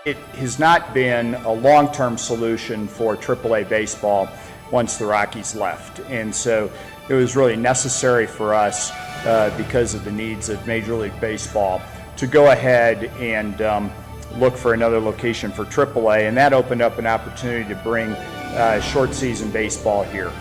It has not been a long-term solution for AAA baseball once the Rockies left. And so it was really necessary for us, because of the needs of Major League Baseball, to go ahead and look for another location for AAA, and that opened up an opportunity to bring short season baseball here.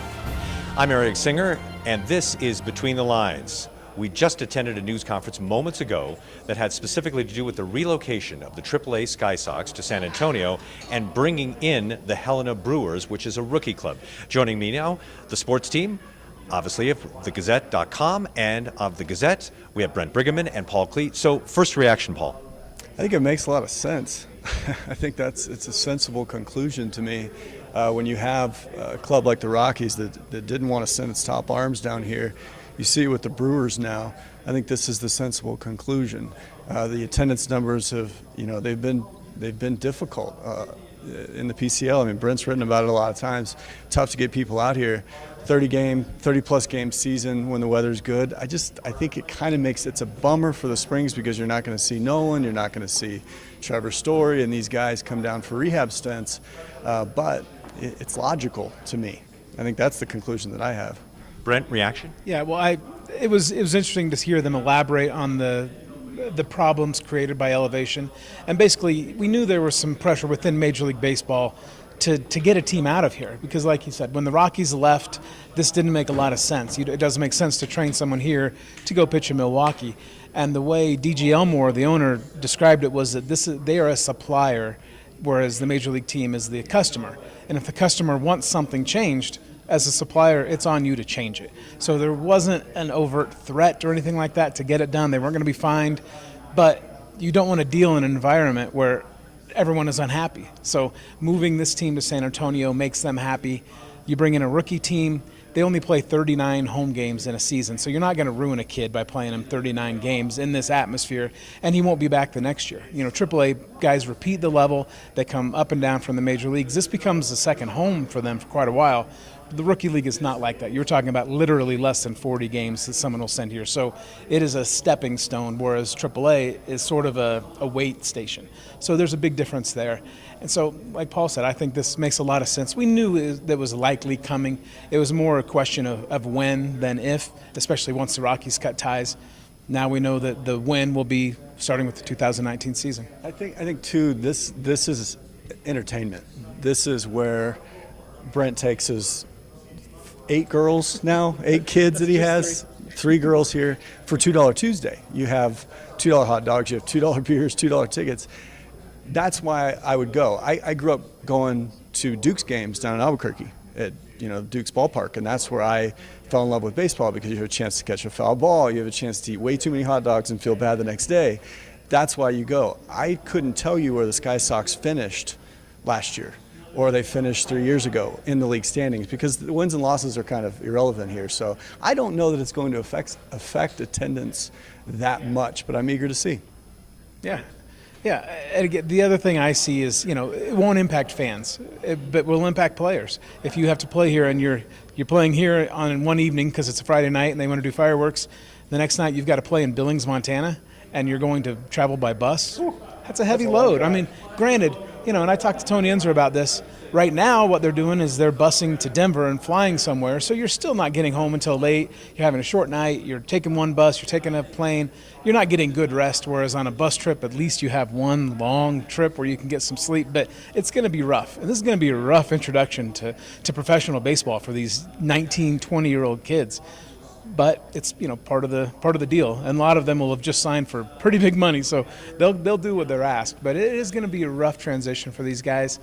I'm Eric Singer, and this is Between the Lines. We just attended a news conference moments ago that had specifically to do with the relocation of the AAA Sky Sox to San Antonio and bringing in the Helena Brewers, which is a rookie club. Joining me now, the sports team, obviously of thegazette.com, and of the Gazette, we have Brent Briggeman and Paul Klee. So first reaction, Paul. I think it makes a lot of sense. I think it's a sensible conclusion to me. When you have a club like the Rockies that didn't want to send its top arms down here, you see it with the Brewers now. I think this is the sensible conclusion. The attendance numbers have, they've been difficult in the PCL. I mean, Brent's written about it a lot of times. Tough to get people out here. 30 plus game season when the weather's good. I think it kind of it's a bummer for the Springs because you're not going to see Nolan, you're not going to see Trevor Story and these guys come down for rehab stints, but it's logical to me. I think that's the conclusion that I have. Brent, reaction? Yeah, well, it was interesting to hear them elaborate on the problems created by elevation, and basically we knew there was some pressure within Major League Baseball to get a team out of here because, like you said, when the Rockies left, this didn't make a lot of sense. It doesn't make sense to train someone here to go pitch in Milwaukee. And the way D.G. Elmore, the owner, described it was that they are a supplier, whereas the Major League team is the customer. And if the customer wants something changed, as a supplier, it's on you to change it. So there wasn't an overt threat or anything like that to get it done. They weren't going to be fined, but you don't want to deal in an environment where everyone is unhappy. So moving this team to San Antonio makes them happy. You bring in a rookie team. They only play 39 home games in a season, so you're not going to ruin a kid by playing him 39 games in this atmosphere, and he won't be back the next year. AAA guys repeat the level. They come up and down from the major leagues. This becomes the second home for them for quite a while. The rookie league is not like that. You're talking about literally less than 40 games that someone will send here. So it is a stepping stone, whereas AAA is sort of a wait station. So there's a big difference there. And so, like Paul said, I think this makes a lot of sense. We knew that was likely coming. It was more a question of when than if, especially once the Rockies cut ties. Now we know that the when will be starting with the 2019 season. I think too, this is entertainment. This is where Brent takes his 8 kids that he has, 3 girls here for $2 Tuesday. You have $2 hot dogs, you have $2 beers, $2 tickets. That's why I would go. I grew up going to Duke's games down in Albuquerque at Duke's ballpark, and that's where I fell in love with baseball because you have a chance to catch a foul ball, you have a chance to eat way too many hot dogs and feel bad the next day. That's why you go. I couldn't tell you where the Sky Sox finished last year, or they finished 3 years ago in the league standings, because the wins and losses are kind of irrelevant here. So I don't know that it's going to affect attendance that much, but I'm eager to see. Yeah. And again, the other thing I see is, it won't impact fans, but will impact players. If you have to play here and you're playing here on one evening because it's a Friday night and they want to do fireworks, the next night you've got to play in Billings, Montana, and you're going to travel by bus. That's a heavy load. I mean, granted, and I talked to Tony Enzer about this. Right now, what they're doing is they're busing to Denver and flying somewhere, so you're still not getting home until late. You're having a short night. You're taking one bus. You're taking a plane. You're not getting good rest, whereas on a bus trip, at least you have one long trip where you can get some sleep, but it's going to be rough. And this is going to be a rough introduction to professional baseball for these 19, 20-year-old kids. But it's part of the deal, and a lot of them will have just signed for pretty big money, so they'll do what they're asked. But it is going to be a rough transition for these guys.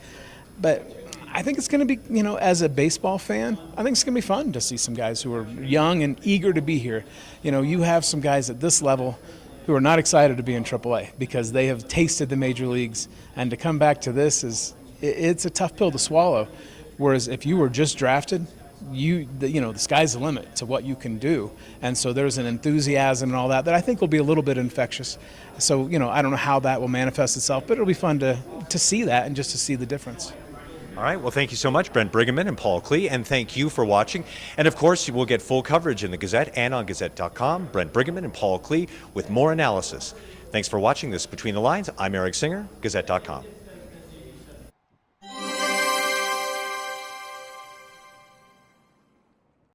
But I think it's going to be, as a baseball fan, I think it's going to be fun to see some guys who are young and eager to be here. You have some guys at this level who are not excited to be in AAA because they have tasted the major leagues, and to come back to this it's a tough pill to swallow. Whereas if you were just drafted, the sky's the limit to what you can do, and so there's an enthusiasm and all that I think will be a little bit infectious. So I don't know how that will manifest itself, but it'll be fun to see that and just to see the difference. All right, well, thank you so much, Brent Briggeman and Paul Klee, and thank you for watching. And of course, you will get full coverage in the Gazette and on Gazette.com. Brent Briggeman and Paul Klee with more analysis. Thanks for watching this Between the Lines. I'm Eric Singer, Gazette.com.